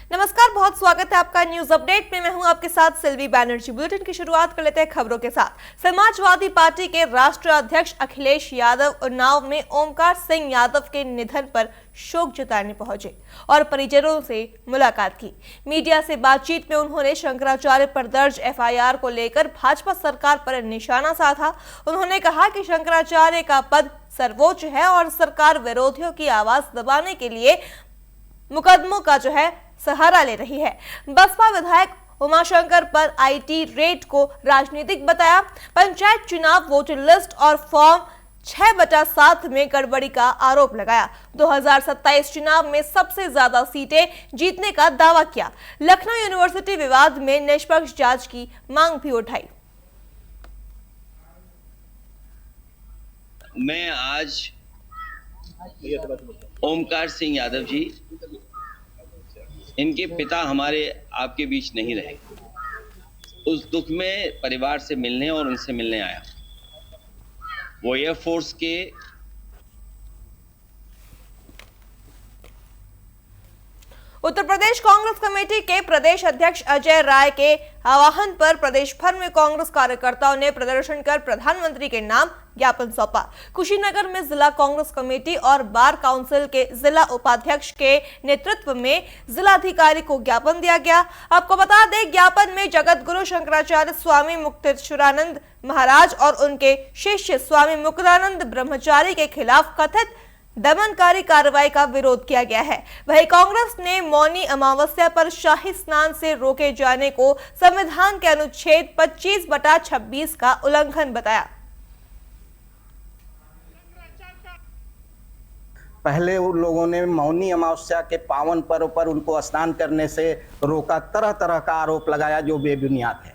नमस्कार, बहुत स्वागत है आपका न्यूज अपडेट में। मैं हूं आपके साथ सिल्वी बैनर्जी। बुलेटिन की शुरुआत कर लेते हैं खबरों के साथ। समाजवादी पार्टी के राष्ट्रीय अध्यक्ष अखिलेश यादव उन्नाव में ओमकार सिंह यादव के निधन पर शोक जताने पहुंचे और परिजनों से मुलाकात की। मीडिया से बातचीत में उन्होंने शंकराचार्य पर दर्ज एफआईआर को लेकर भाजपा सरकार पर निशाना साधा। उन्होंने कहा कि शंकराचार्य का पद सर्वोच्च है और सरकार विरोधियों की आवाज दबाने के लिए मुकदमों का सहारा ले रही है। बसपा विधायक उमाशंकर पर आईटी रेड को राजनीतिक बताया। पंचायत चुनाव वोटर लिस्ट और फॉर्म 6/7 में गड़बड़ी का आरोप लगाया। 2027 चुनाव में सबसे ज्यादा सीटें जीतने का दावा किया। लखनऊ यूनिवर्सिटी विवाद में निष्पक्ष जांच की मांग भी उठाई। मैं आज ओमकार सिंह यादव जी, इनके पिता हमारे आपके बीच नहीं रहे, उस दुख में परिवार से मिलने और उनसे मिलने आया। वो एयरफोर्स के उत्तर प्रदेश कांग्रेस कमेटी के प्रदेश अध्यक्ष अजय राय के आह्वान पर प्रदेश भर में कांग्रेस कार्यकर्ताओं ने प्रदर्शन कर प्रधानमंत्री के नाम ज्ञापन सौंपा। कुशीनगर में जिला कांग्रेस कमेटी और बार काउंसिल के जिला उपाध्यक्ष के नेतृत्व में जिलाधिकारी को ज्ञापन दिया गया। आपको बता दें, ज्ञापन में जगत गुरु शंकराचार्य स्वामी मुक्तेश्वरानंद महाराज और उनके शिष्य स्वामी मुकुंदानंद ब्रह्मचारी के खिलाफ कथित दमनकारी कार्रवाई का विरोध किया गया है। वहीं कांग्रेस ने मौनी अमावस्या पर शाही स्नान से रोके जाने को संविधान के अनुच्छेद 25/26 का उल्लंघन बताया। पहले उन लोगों ने मौनी अमावस्या के पावन पर्व पर उनको स्नान करने से रोका, तरह तरह का आरोप लगाया जो बेबुनियाद है।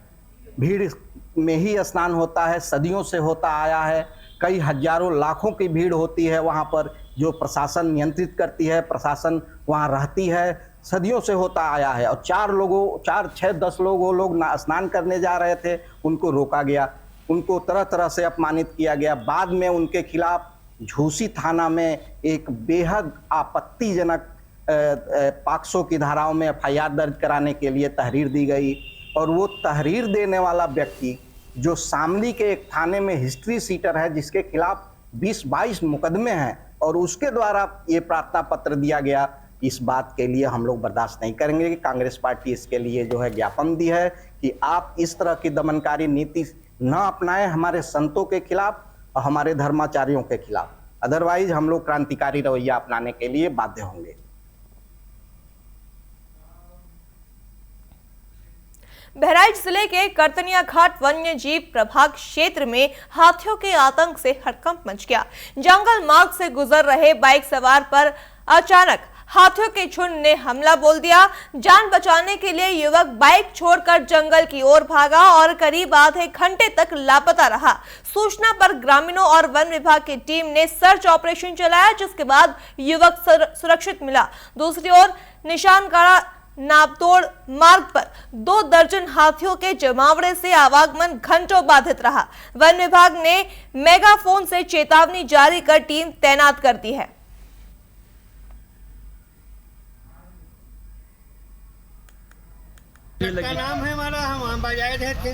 भीड़ में ही स्नान होता है, सदियों से होता आया है। कई हजारों लाखों की भीड़ होती है वहाँ पर, जो प्रशासन नियंत्रित करती है, प्रशासन वहाँ रहती है, सदियों से होता आया है। और 4, 6, 10 लोग वो लोग स्नान करने जा रहे थे, उनको रोका गया, उनको तरह तरह से अपमानित किया गया। बाद में उनके खिलाफ झूसी थाना में एक बेहद आपत्तिजनक पॉक्सो की धाराओं में एफआईआर दर्ज कराने के लिए तहरीर दी गई। और वो तहरीर देने वाला व्यक्ति जो शामली के एक थाने में हिस्ट्री सीटर है, जिसके खिलाफ 20-22 मुकदमे हैं, और उसके द्वारा ये प्रार्थना पत्र दिया गया। इस बात के लिए हम लोग बर्दाश्त नहीं करेंगे कि कांग्रेस पार्टी इसके लिए ज्ञापन दी है कि आप इस तरह की दमनकारी नीति न अपनाएं हमारे संतों के खिलाफ और हमारे धर्माचार्यों के खिलाफ। अदरवाइज हम लोग क्रांतिकारी रवैया अपनाने के लिए बाध्य होंगे। बहराइच जिले के करतनिया घाट वन्य जीव प्रभाग क्षेत्र में हाथियों के आतंक से हड़कंप मच गया। जंगल मार्ग से गुजर रहे बाइक सवार पर अचानक हाथियों के झुंड ने हमला बोल दिया। जान बचाने के लिए युवक बाइक छोड़कर जंगल की ओर भागा और करीब आधे घंटे तक लापता रहा। सूचना पर ग्रामीणों और वन विभाग की टीम ने सर्च ऑपरेशन चलाया, जिसके बाद युवक सुरक्षित मिला। दूसरी ओर निशानगढ़ नापतोड़ मार्ग पर 2 दर्जन हाथियों के जमावड़े से आवागमन घंटों बाधित रहा। वन विभाग ने मेगाफोन से चेतावनी जारी कर टीम तैनात कर दी है। का नाम है हमारा, हम बाजाए थे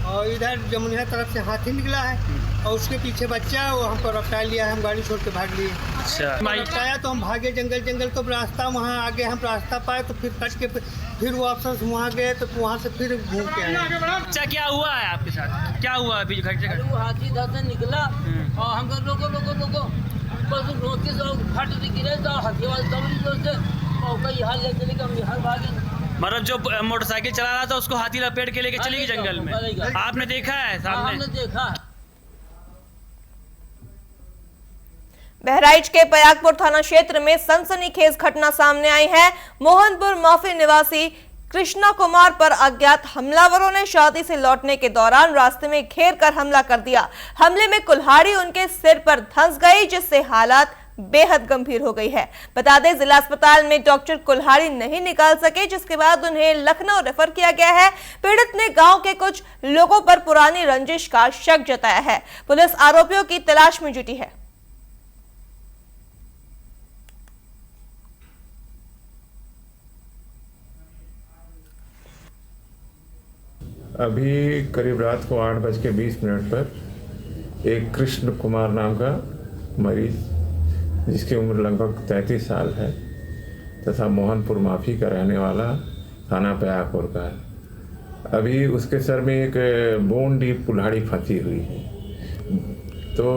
और इधर जमुनिया तरफ से हाथी निकला है और उसके पीछे बच्चा है, वो हमको रफ्तार लिया है, हम गाड़ी छोड़ के भाग लिए। अच्छा, रफ्ताया तो हम भागे जंगल तो रास्ता वहाँ आगे हम रास्ता पाए तो फिर कट के फिर वापस वहाँ गए तो वहाँ से फिर घूम के आए। अच्छा, क्या हुआ है आपके साथ? क्या हुआ अभी? वो हाथी इधर से निकला और हम लोगो बस रोके से फट गिरे तो हाथी वाले दबड़ी जोर से और कई हाल ले चले हम यहाँ भागे। मतलब जो मोटरसाइकिल चला रहा था उसको हाथी लपेट के लेके चली गई जंगल में। आपने देखा है सामने? हमने देखा है। बहराइच के पयागपुर थाना क्षेत्र में सनसनीखेज घटना सामने आई है। मोहनपुर माफी निवासी कृष्णा कुमार पर अज्ञात हमलावरों ने शादी से लौटने के दौरान रास्ते में घेर कर हमला कर दिया। हमले में कुल्हाड़ी उनके सिर पर धंस गई, जिससे हालात बेहद गंभीर हो गई है। बता दें, जिला अस्पताल में डॉक्टर कुल्हाड़ी नहीं निकाल सके, जिसके बाद उन्हें लखनऊ रेफर किया गया है। पीड़ित ने गांव के कुछ लोगों पर पुरानी रंजिश का शक जताया है। पुलिस आरोपियों की तलाश में जुटी है। अभी करीब रात को 8:20 पर एक कृष्ण कुमार नाम का मरीज, जिसकी उम्र लगभग 33 साल है तथा मोहनपुर माफी का रहने वाला, थाना पयापुर का है। अभी उसके सर में एक बोन डीप कुल्हाड़ी फंसी हुई है, तो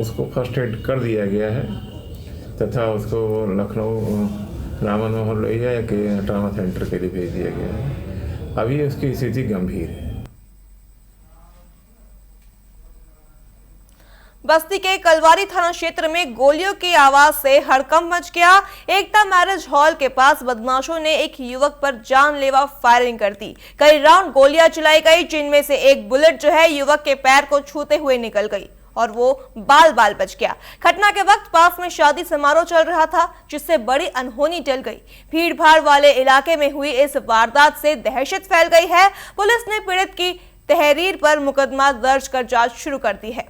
उसको फर्स्ट एड कर दिया गया है तथा उसको लखनऊ रामन मोहन लोहिया के ट्रामा सेंटर के लिए भेज दिया गया है। अभी उसकी स्थिति गंभीर है। बस्ती के कलवारी थाना क्षेत्र में गोलियों की आवाज से हड़कंप मच गया। एकता मैरिज हॉल के पास बदमाशों ने एक युवक पर जानलेवा फायरिंग कर दी। कई राउंड गोलियां चलाई गई, जिनमें से एक बुलेट जो है युवक के पैर को छूते हुए निकल गई और वो बाल बाल बच गया। घटना के वक्त पास में शादी समारोह चल रहा था, जिससे बड़ी अनहोनी टल गई। भीड़ भाड़ वाले इलाके में हुई इस वारदात से दहशत फैल गई है। पुलिस ने पीड़ित की तहरीर पर मुकदमा दर्ज कर जांच शुरू कर दी है।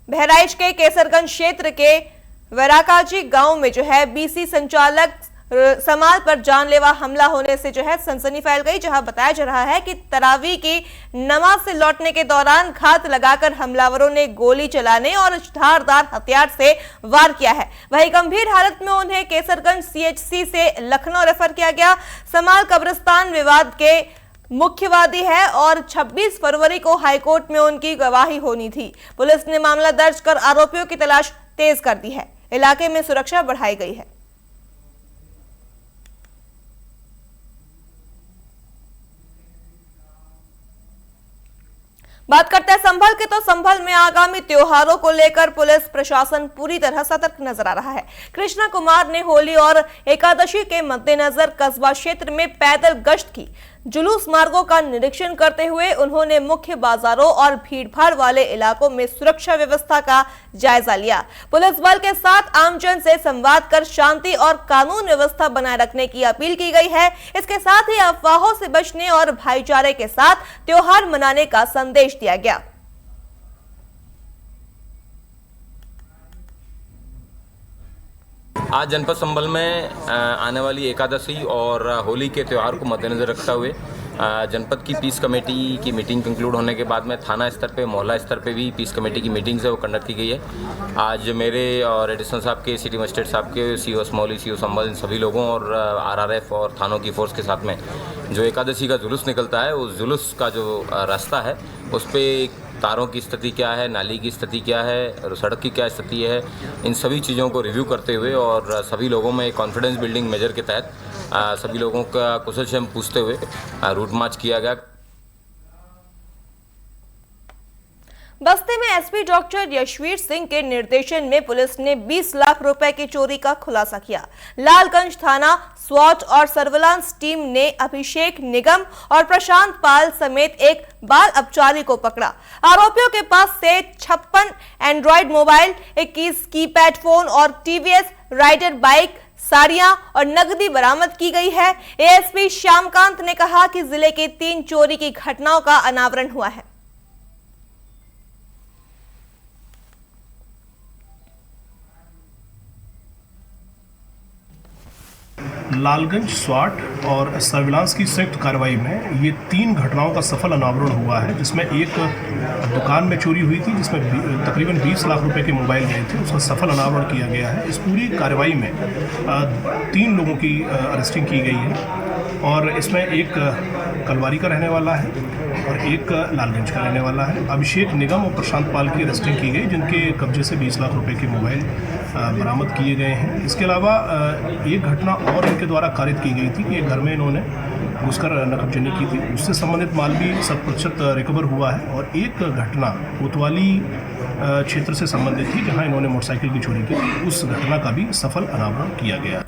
बहराइच के केसरगंज क्षेत्र के वराकाजी गांव में जो है बीसी संचालक समाल पर जानलेवा हमला होने से जो है सनसनी फैल गई, जहां बताया जा रहा है कि तरावी की नमाज से लौटने के दौरान घात लगाकर हमलावरों ने गोली चलाने और धारदार हथियार से वार किया है। वहीं गंभीर हालत में उन्हें केसरगंज सीएचसी से लखनऊ रेफर किया गया। समाल कब्रिस्तान विवाद के मुख्यवादी है और 26 फरवरी को हाईकोर्ट में उनकी गवाही होनी थी। पुलिस ने मामला दर्ज कर आरोपियों की तलाश तेज कर दी है। इलाके में सुरक्षा बढ़ाई गई है। बात करते हैं संभल के, तो संभल में आगामी त्योहारों को लेकर पुलिस प्रशासन पूरी तरह सतर्क नजर आ रहा है। कृष्णा कुमार ने होली और एकादशी के मद्देनजर कस्बा क्षेत्र में पैदल गश्त की। जुलूस मार्गों का निरीक्षण करते हुए उन्होंने मुख्य बाजारों और भीड़भाड़ वाले इलाकों में सुरक्षा व्यवस्था का जायजा लिया। पुलिस बल के साथ आमजन से संवाद कर शांति और कानून व्यवस्था बनाए रखने की अपील की गई है। इसके साथ ही अफवाहों से बचने और भाईचारे के साथ त्योहार मनाने का संदेश दिया गया। आज जनपद संभल में आने वाली एकादशी और होली के त्यौहार को मद्देनजर रखते हुए जनपद की पीस कमेटी की मीटिंग कंक्लूड होने के बाद में थाना स्तर पे, मोहल्ला स्तर पे भी पीस कमेटी की मीटिंग्स है वो कंडक्ट की गई है। आज मेरे और एडिशनल साहब के, सिटी मजिस्ट्रेट साहब के, सीओ स्मौली, सीओ संभल, इन सभी लोगों और आरआरएफ और थानों की फोर्स के साथ में जो एकादशी का जुलूस निकलता है, उस जुलूस का जो रास्ता है उस पर तारों की स्थिति क्या है, नाली की स्थिति क्या है, सड़क की क्या स्थिति है, इन सभी चीज़ों को रिव्यू करते हुए और सभी लोगों में कॉन्फिडेंस बिल्डिंग मेजर के तहत सभी लोगों का कुशल क्षेम पूछते हुए रूट मार्च किया गया। बस्ती में एसपी डॉक्टर यशवीर सिंह के निर्देशन में पुलिस ने 20 लाख रुपए की चोरी का खुलासा किया। लालगंज थाना स्वाट और सर्विलांस टीम ने अभिषेक निगम और प्रशांत पाल समेत एक बाल अपचारी को पकड़ा। आरोपियों के पास से 56 एंड्रॉइड मोबाइल, 21 कीपैड फोन और टीवीएस राइडर बाइक, साड़ियां और नकदी बरामद की गई है। एएसपी श्यामकांत ने कहा कि जिले के 3 चोरी की घटनाओं का अनावरण हुआ है। लालगंज, स्वाट और सर्विलांस की संयुक्त कार्रवाई में ये 3 घटनाओं का सफल अनावरण हुआ है, जिसमें एक दुकान में चोरी हुई थी जिसमें तकरीबन 20 लाख रुपए के मोबाइल गए थे, उसका सफल अनावरण किया गया है। इस पूरी कार्रवाई में 3 लोगों की अरेस्टिंग की गई है और इसमें एक कलवारी का रहने वाला है और एक लालगंज का रहने वाला है। अभिषेक निगम और प्रशांत पाल की अरेस्टिंग की गई, जिनके कब्जे से 20 लाख रुपए के मोबाइल बरामद किए गए हैं। इसके अलावा एक घटना और इनके द्वारा कारित की गई थी कि एक घर में इन्होंने घुसकर नकबजनी की थी, उससे संबंधित माल भी 100% रिकवर हुआ है। और एक घटना कोतवाली क्षेत्र से संबंधित थी जहां इन्होंने मोटरसाइकिल की चोरी की, उस घटना का भी सफल अनावरण किया गया।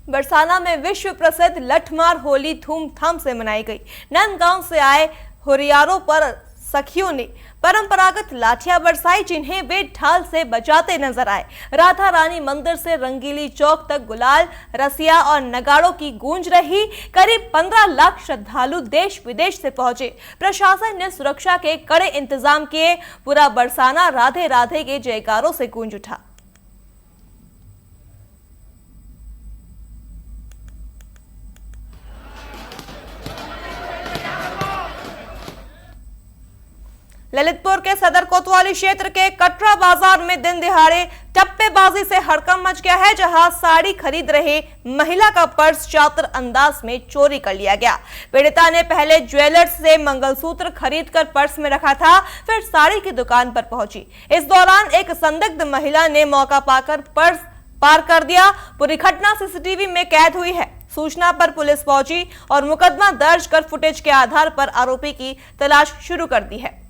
बरसाना में विश्व प्रसिद्ध लठमार होली धूमधाम से मनाई गई। नंदगांव से आए हुरियारों पर सखियों ने परंपरागत लाठियां बरसाई, जिन्हें वे ढाल से बजाते नजर आए। राधा रानी मंदिर से रंगीली चौक तक गुलाल, रसिया और नगाड़ों की गूंज रही। करीब 15 लाख श्रद्धालु देश विदेश से पहुंचे। प्रशासन ने सुरक्षा के कड़े इंतजाम किए। पूरा बरसाना राधे राधे के जयकारों से गूंज उठा। ललितपुर के सदर कोतवाली क्षेत्र के कटरा बाजार में दिन दिहाड़े टप्पेबाजी से हड़कंप मच गया है, जहां साड़ी खरीद रहे महिला का पर्स चातर अंदाज में चोरी कर लिया गया। पीड़िता ने पहले ज्वेलर्स से मंगलसूत्र खरीदकर पर्स में रखा था, फिर साड़ी की दुकान पर पहुंची। इस दौरान एक संदिग्ध महिला ने मौका पाकर पर्स पार कर दिया। पूरी घटना सीसीटीवी में कैद हुई है। सूचना पर पुलिस पहुंची और मुकदमा दर्ज कर फुटेज के आधार पर आरोपी की तलाश शुरू कर दी है।